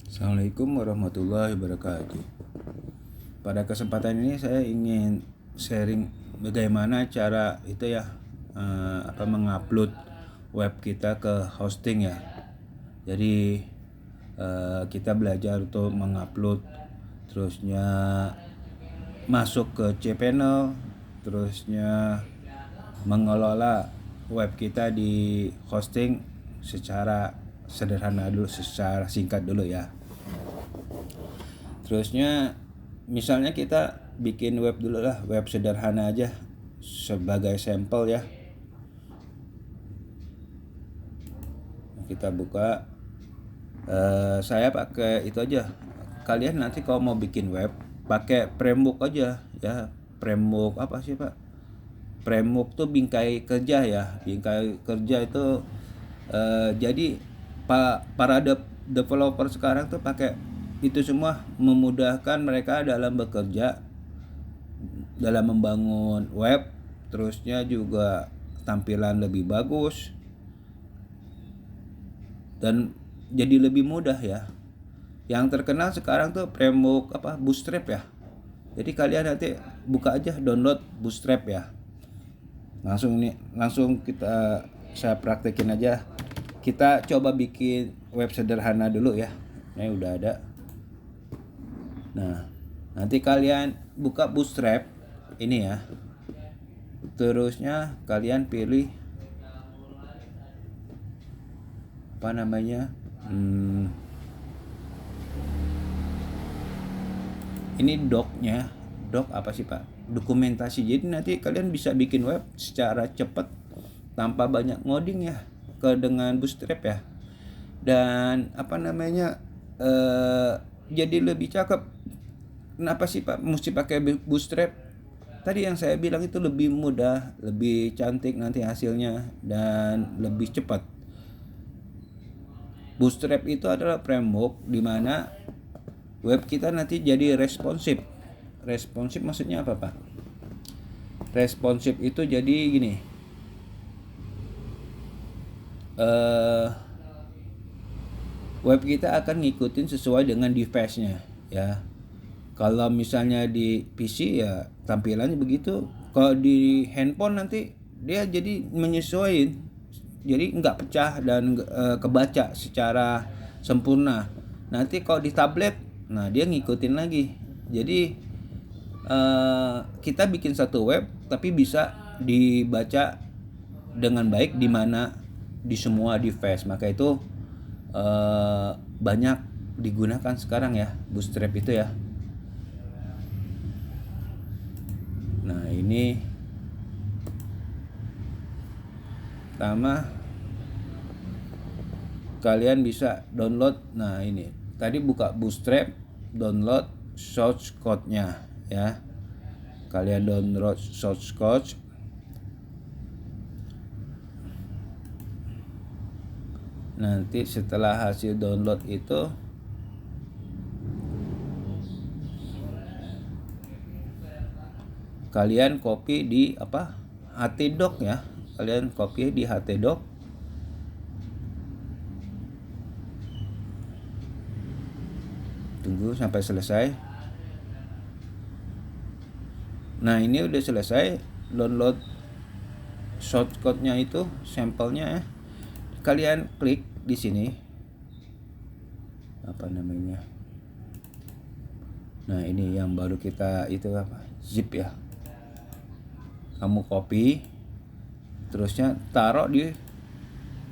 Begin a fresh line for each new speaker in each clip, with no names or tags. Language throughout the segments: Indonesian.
Assalamualaikum warahmatullahi wabarakatuh. Pada kesempatan ini saya ingin sharing bagaimana cara itu ya mengupload web kita ke hosting ya. Jadi kita belajar untuk mengupload, terusnya masuk ke cPanel, terusnya mengelola web kita di hosting secara sederhana dulu, secara singkat dulu ya. Terusnya misalnya kita bikin web dulu lah, web sederhana aja sebagai sampel ya. Kita buka, saya pakai itu aja. Kalian nanti kalau mau bikin web pakai framework aja ya. Framework apa sih Pak? Framework tuh bingkai kerja ya. Bingkai kerja itu jadi para developer sekarang tuh pakai itu semua, memudahkan mereka dalam bekerja, dalam membangun web, terusnya juga tampilan lebih bagus dan jadi lebih mudah ya. Yang terkenal sekarang tuh framework Bootstrap ya. Jadi kalian nanti buka aja, download Bootstrap ya. Langsung saya praktekin aja. Kita coba bikin web sederhana dulu ya. Ini udah ada. Nah, nanti kalian buka Bootstrap ini ya. Terusnya kalian pilih ini docnya. Doc apa sih Pak? Dokumentasi. Jadi nanti kalian bisa bikin web secara cepat tanpa banyak ngoding ya, dengan Bootstrap ya. Dan jadi lebih cakep. Kenapa sih Pak mesti pakai Bootstrap? Tadi yang saya bilang itu lebih mudah, lebih cantik nanti hasilnya, dan lebih cepat. Bootstrap itu adalah framework di mana web kita nanti jadi responsif. Responsif maksudnya apa Pak? Responsif itu jadi gini. Web kita akan ngikutin sesuai dengan device-nya ya. Kalau misalnya di PC ya tampilannya begitu. Kalau di handphone nanti dia jadi menyesuaikan, jadi nggak pecah dan kebaca secara sempurna. Nanti kalau di tablet, nah dia ngikutin lagi. Jadi kita bikin satu web tapi bisa dibaca dengan baik di semua device. Maka itu banyak digunakan sekarang ya Bootstrap itu ya. Nah ini pertama kalian bisa download. Nah ini tadi buka Bootstrap, download source code-nya ya. Kalian download source code. Nanti setelah hasil download itu kalian copy di htdoc ya. Kalian copy di htdoc. Tunggu sampai selesai. Nah ini udah selesai download shortcut-nya itu, sampelnya ya. Kalian klik di sini nah ini yang baru kita itu zip ya. Kamu copy, terusnya taruh di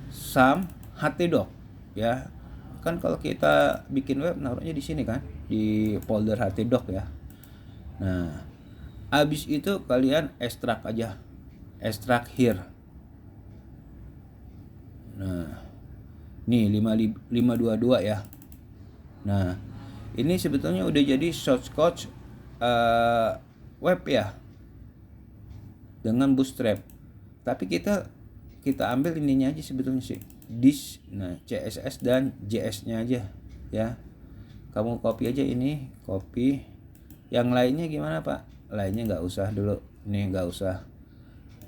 some htdoc ya. Kan kalau kita bikin web naruhnya di sini kan, di folder htdoc ya. Nah habis itu kalian ekstrak aja, ekstrak here. Nah nih 522 ya. Nah ini sebetulnya udah jadi shortcut web ya dengan Bootstrap. Tapi kita ambil ininya aja sebetulnya sih, this. Nah CSS dan JS-nya aja ya. Kamu copy aja ini, copy. Yang lainnya gimana Pak? Lainnya nggak usah dulu, ini nggak usah.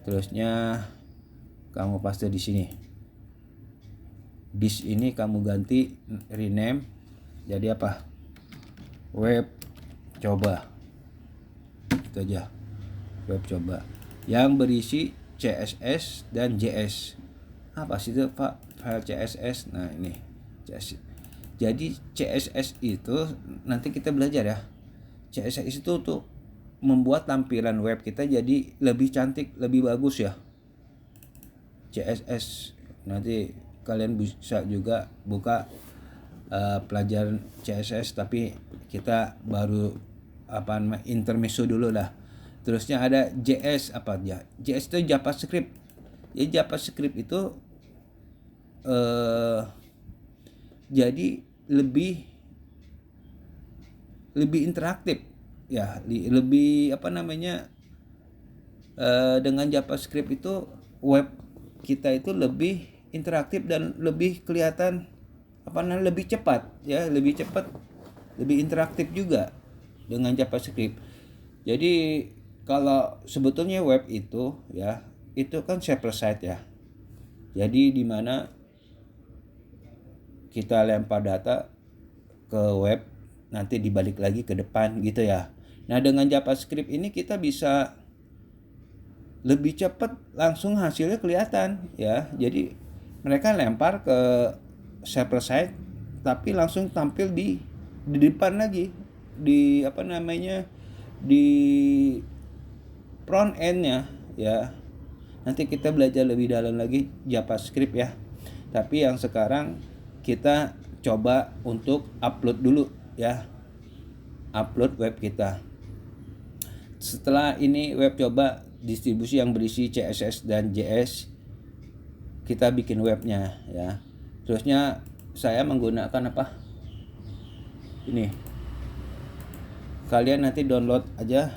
Terusnya kamu paste di sini. This ini kamu ganti, rename Jadi apa? Web coba. Itu aja. Web coba. Yang berisi CSS dan JS. Apa sih itu Pak? File CSS. Nah ini CSS. Jadi CSS itu nanti kita belajar ya. CSS itu tuh membuat tampilan web kita jadi lebih cantik, lebih bagus ya. CSS nanti kalian bisa juga buka pelajaran CSS, tapi kita baru intermezzo dulu lah. Terusnya ada JS apa aja. JS itu JavaScript. Ya JavaScript itu jadi lebih interaktif ya, lebih dengan JavaScript itu web kita itu lebih interaktif dan lebih kelihatan lebih cepat ya, lebih cepat, lebih interaktif juga dengan JavaScript. Jadi kalau sebetulnya web itu ya, itu kan server side ya. Jadi di mana kita lempar data ke web, nanti dibalik lagi ke depan gitu ya. Nah dengan JavaScript ini kita bisa lebih cepat, langsung hasilnya kelihatan ya. Jadi mereka lempar ke server side tapi langsung tampil di depan lagi, di di front end-nya ya. Nanti kita belajar lebih dalam lagi JavaScript ya. Tapi yang sekarang kita coba untuk upload dulu ya. Upload web kita. Setelah ini web coba distribusi yang berisi CSS dan JS, kita bikin webnya ya. Terusnya saya menggunakan ini. Kalian nanti download aja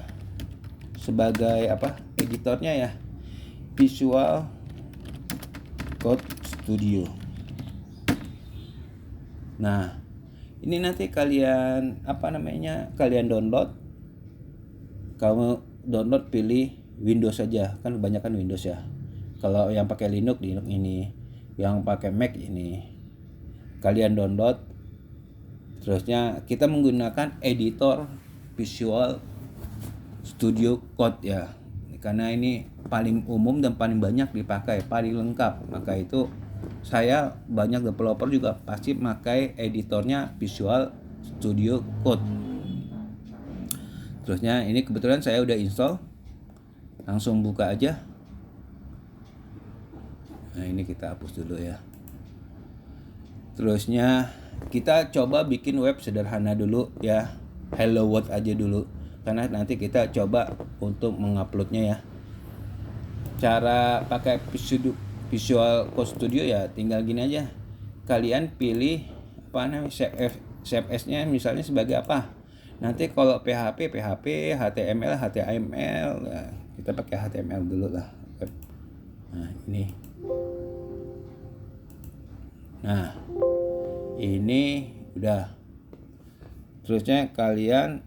sebagai editornya ya. Visual Code Studio. Nah, ini nanti kalian kalian download. Kamu download pilih Windows saja, kan kebanyakan Windows ya. Kalau yang pakai Linux ini, yang pakai Mac ini. Kalian download. Terusnya kita menggunakan editor Visual Studio Code ya. Karena ini paling umum dan paling banyak dipakai, paling lengkap. Maka itu saya banyak developer juga pasti pakai editornya Visual Studio Code. Terusnya ini kebetulan saya udah install. Langsung buka aja. Nah ini kita hapus dulu ya. Terusnya kita coba bikin web sederhana dulu ya. Hello World aja dulu. Karena nanti kita coba untuk menguploadnya ya. Cara pakai Visual Code Studio ya tinggal gini aja. Kalian pilih CSS-nya misalnya sebagai apa. Nanti kalau PHP, HTML, nah, kita pakai HTML dulu lah. Nah ini. Nah ini udah. Terusnya kalian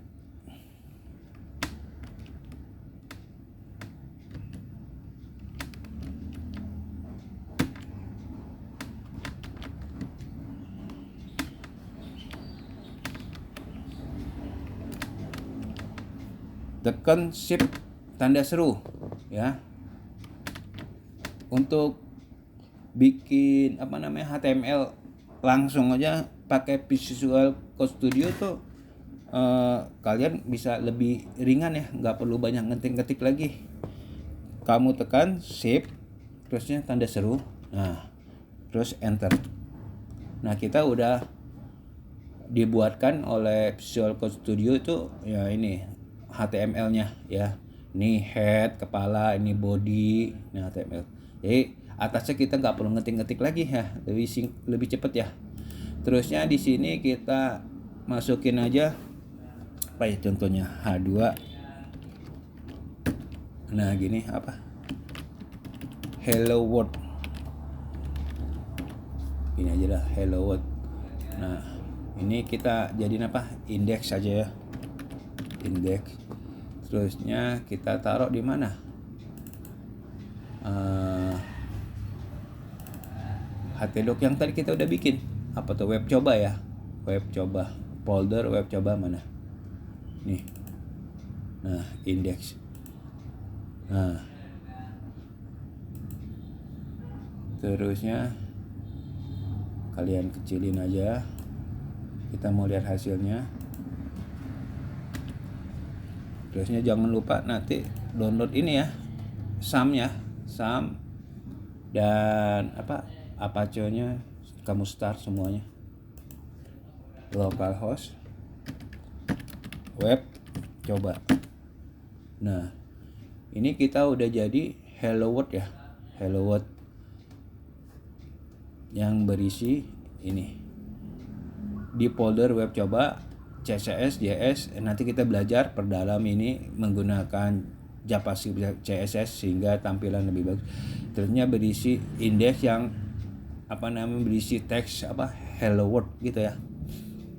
tekan shift tanda seru ya. Untuk bikin HTML langsung aja pakai Visual Code Studio tuh kalian bisa lebih ringan ya, nggak perlu banyak ngetik-ngetik lagi. Kamu tekan shift terusnya tanda seru, nah terus enter. Nah kita udah dibuatkan oleh Visual Code Studio itu ya, ini HTML-nya ya. Ini head, kepala, ini body, ini HTML. Jadi atasnya kita nggak perlu ngetik-ngetik lagi ya, lebih cepet ya. Terusnya di sini kita masukin aja contohnya H2. Nah gini Hello World. Ini aja lah Hello World. Nah ini kita jadiin indeks saja ya. Indeks. Terusnya kita taruh di mana? htdoc yang tadi kita udah bikin. Apa tuh web coba ya? web coba, folder web coba mana nih, nah index, nah terusnya kalian kecilin aja, kita mau lihat hasilnya. Terusnya jangan lupa nanti download ini ya, SAM dan Apache-nya kamu start semuanya, localhost web coba. Nah ini kita udah jadi hello world ya, hello world yang berisi ini di folder web coba CSS, JS. Nanti kita belajar perdalam ini menggunakan JavaScript, CSS sehingga tampilan lebih bagus. Terusnya berisi index yang berisi teks hello world gitu ya.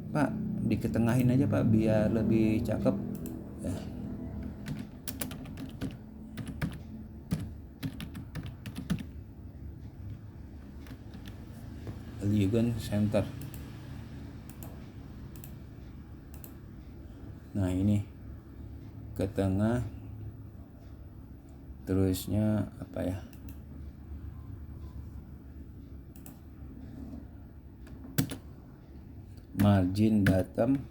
Pak, diketengahin aja Pak biar lebih cakep. Ya. Polygon center. Nah ini ke tengah, terusnya margin bottom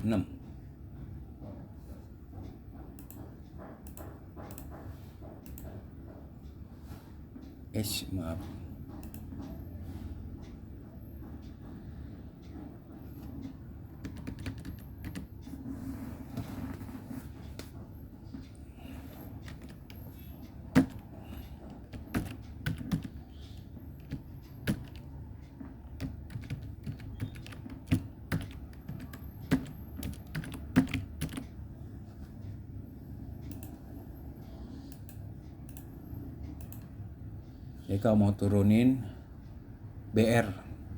6. Maaf. Jadi kalau mau turunin BR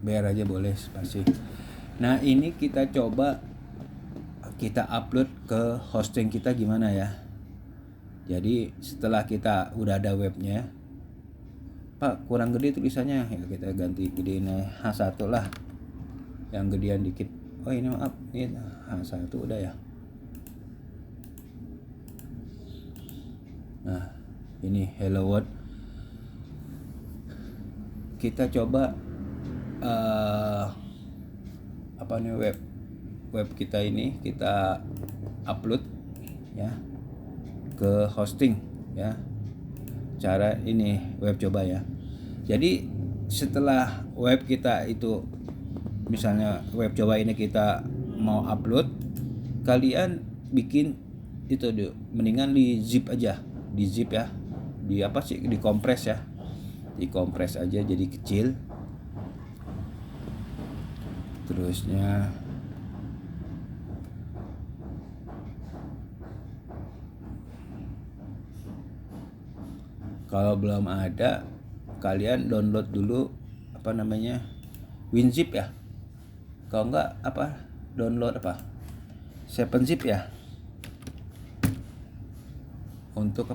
aja boleh spasi. Nah ini kita coba kita upload ke hosting kita gimana ya. Jadi setelah kita udah ada webnya, Pak kurang gede tulisannya, ya kita ganti gedein H1 lah, yang gedean dikit. Oh ini maaf, ini H1 udah ya. Nah ini hello world. Kita coba web kita ini kita upload ya ke hosting ya. Cara ini web coba ya. Jadi setelah web kita itu, misalnya web coba ini kita mau upload, kalian bikin itu dulu, mendingan di zip aja, di zip ya, di kompres ya, dikompres aja jadi kecil. Terusnya kalau belum ada, kalian download dulu WinZip ya. Kalau enggak download 7zip ya. Untuk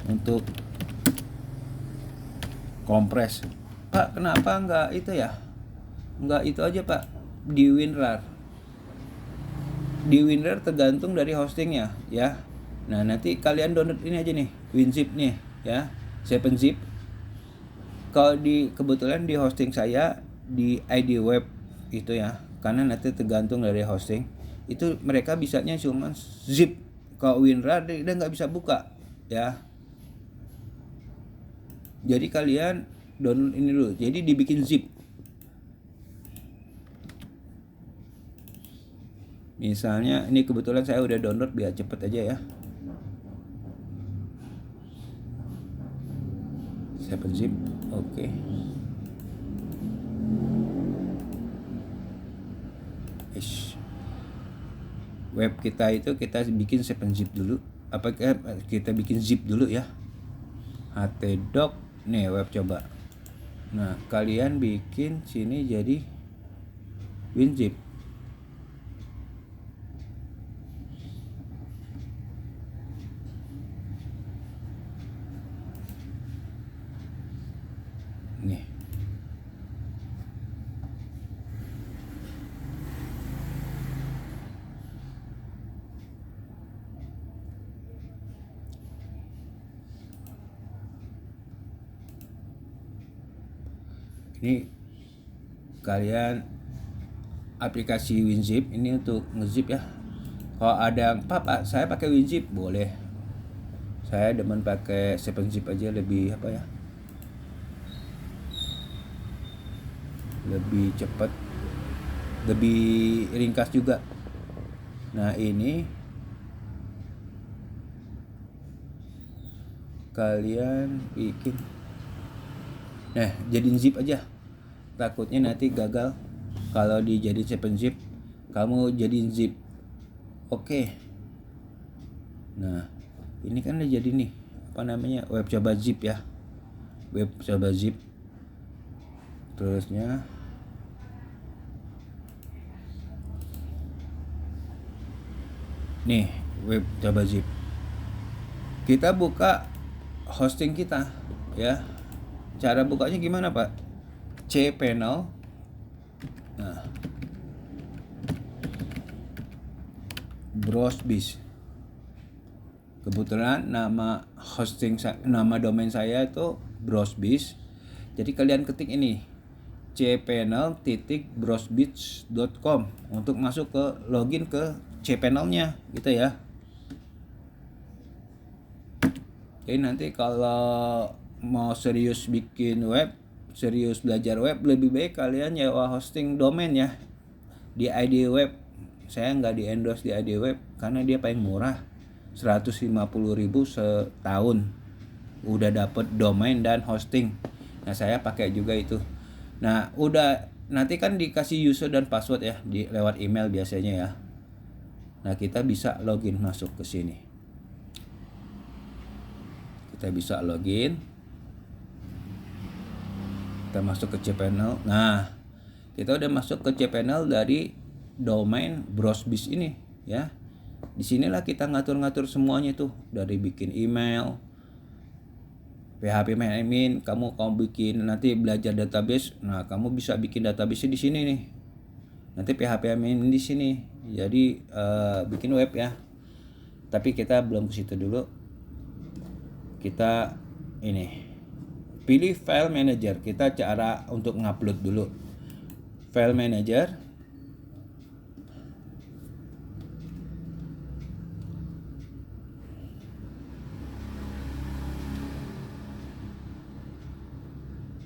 untuk kompres. Pak kenapa enggak itu ya, enggak itu aja Pak, di WinRAR. Di WinRAR tergantung dari hostingnya ya. Nah nanti kalian download ini aja nih, WinZip nih ya, 7zip. Kalau kebetulan di hosting saya di ID web itu ya, karena nanti tergantung dari hosting itu, mereka bisanya cuma zip. Kalau WinRAR dia nggak bisa buka ya. Jadi kalian download ini dulu, jadi dibikin zip. Misalnya ini kebetulan saya udah download biar cepet aja ya. 7zip, oke. Web kita itu kita bikin 7zip dulu. Kita bikin zip dulu ya. htdoc nih web coba. Nah kalian bikin sini jadi WinZip. Nih Ini kalian aplikasi WinZip ini untuk ngezip ya. Kalau ada Pak, saya pakai WinZip boleh. Saya demen pakai 7zip aja, lebih apa ya? Lebih cepat, lebih ringkas juga. Nah, ini kalian bikin. Nah, jadiin zip aja. Takutnya nanti gagal. Kalau dijadiin 7zip, kamu jadiin zip. Oke. Nah, ini kan udah jadi nih, apa namanya, web coba zip ya. Web coba zip. Terusnya nih, web coba zip. Kita buka hosting kita ya. Cara bukanya gimana, Pak? cPanel. Nah, Browsebase. Kebetulan nama domain saya itu Browsebase. Jadi kalian ketik ini cpanel.browsebase.com untuk masuk ke login ke cpanelnya gitu ya. Jadi nanti kalau mau serius bikin web, serius belajar web, lebih baik kalian nyewa hosting domain ya di ID Web. Saya nggak di endorse di ID Web karena dia paling murah, 150.000 setahun udah dapet domain dan hosting. Nah, saya pakai juga itu. Nah, udah nanti kan dikasih user dan password ya lewat email biasanya ya. Nah, kita bisa login masuk ke sini. Kita bisa login. Kita masuk ke cPanel. Nah, kita udah masuk ke cPanel dari domain Browsebase ini ya. Di sinilah kita ngatur-ngatur semuanya tuh, dari bikin email, PHP admin, kamu bikin nanti belajar database. Nah, kamu bisa bikin database di sini nih. Nanti PHP admin di sini. Jadi bikin web ya. Tapi kita belum ke situ dulu. Kita ini pilih file manager. Kita cara untuk ngupload dulu. File manager.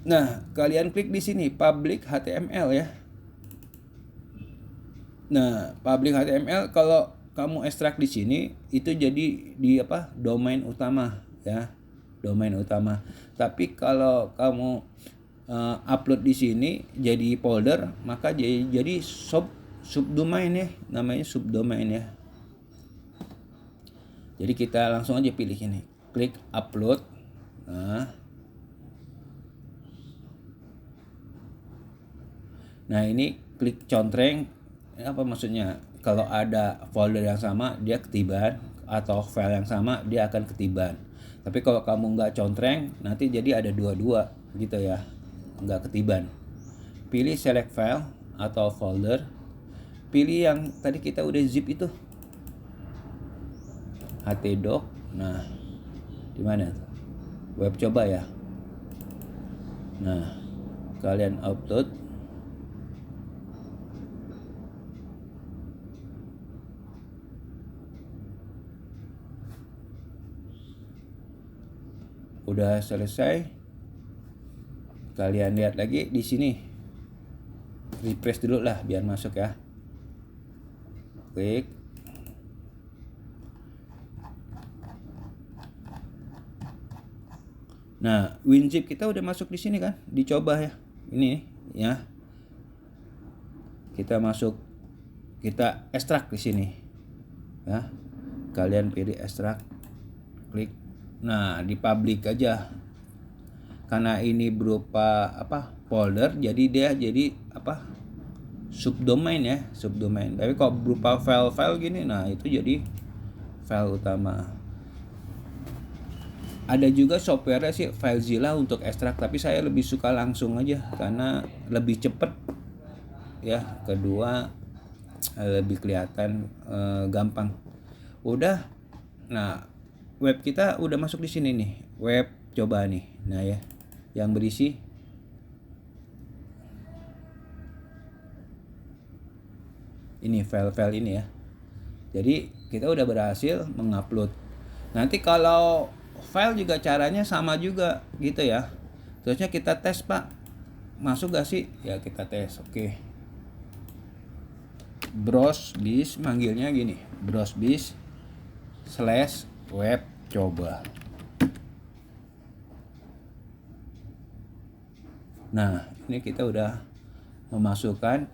Nah, kalian klik di sini public HTML ya. Nah, public HTML kalau kamu ekstrak di sini itu jadi di apa? Domain utama ya. Domain utama. Tapi kalau kamu upload di sini jadi folder, maka jadi subdomain ya, namanya subdomain ya. Jadi kita langsung aja pilih ini, klik upload. Nah, ini klik contreng. Apa maksudnya? Kalau ada folder yang sama dia ketiban, atau file yang sama dia akan ketiban. Tapi kalau kamu nggak contreng, nanti jadi ada dua-dua gitu ya, nggak ketiban. Pilih select file atau folder. Pilih yang tadi kita udah zip itu, htdoc. Nah, di mana tuh? Web coba ya. Nah, kalian upload. Udah selesai. Kalian lihat lagi di sini. Refresh dulu lah biar masuk ya. Klik. Nah, WinZip kita udah masuk di sini kan? Dicoba ya. Ini ya. Kita masuk, kita ekstrak di sini. Ya. Kalian pilih ekstrak. Klik. Nah, di public aja. Karena ini berupa apa? Folder, jadi dia jadi apa? Subdomain ya, subdomain. Tapi kalau berupa file-file gini, nah itu jadi file utama. Ada juga software sih FileZilla untuk ekstrak, tapi saya lebih suka langsung aja karena lebih cepet ya. Kedua lebih kelihatan gampang. Udah. Nah, web kita udah masuk di sini nih. Web coba nih. Nah ya, yang berisi ini file-file ini ya. Jadi kita udah berhasil mengupload. Nanti kalau file juga caranya sama juga gitu ya. Terusnya kita tes, Pak, masuk gak sih? Ya kita tes. Oke. Browse bis, manggilnya gini, browse bis /web coba. Nah, ini kita udah memasukkan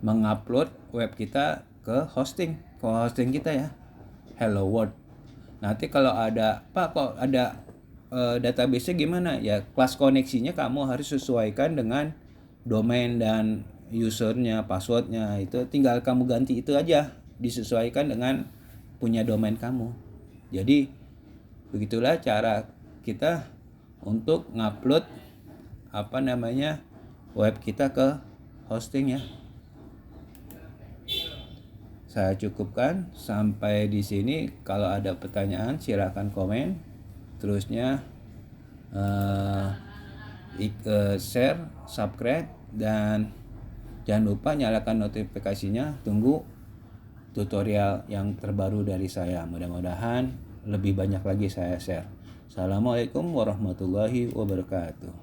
mengupload web kita ke hosting kita ya, Hello World. Nanti kalau ada, Pak, kok ada database-nya gimana? Ya, kelas koneksinya kamu harus sesuaikan dengan domain dan usernya, passwordnya. Itu tinggal kamu ganti itu aja, disesuaikan dengan punya domain kamu. Jadi begitulah cara kita untuk ngupload web kita ke hosting ya. Saya cukupkan sampai di sini. Kalau ada pertanyaan silakan komen. Terusnya share, subscribe, dan jangan lupa nyalakan notifikasinya. Tunggu tutorial yang terbaru dari saya. Mudah-mudahan lebih banyak lagi saya share. Assalamualaikum warahmatullahi wabarakatuh.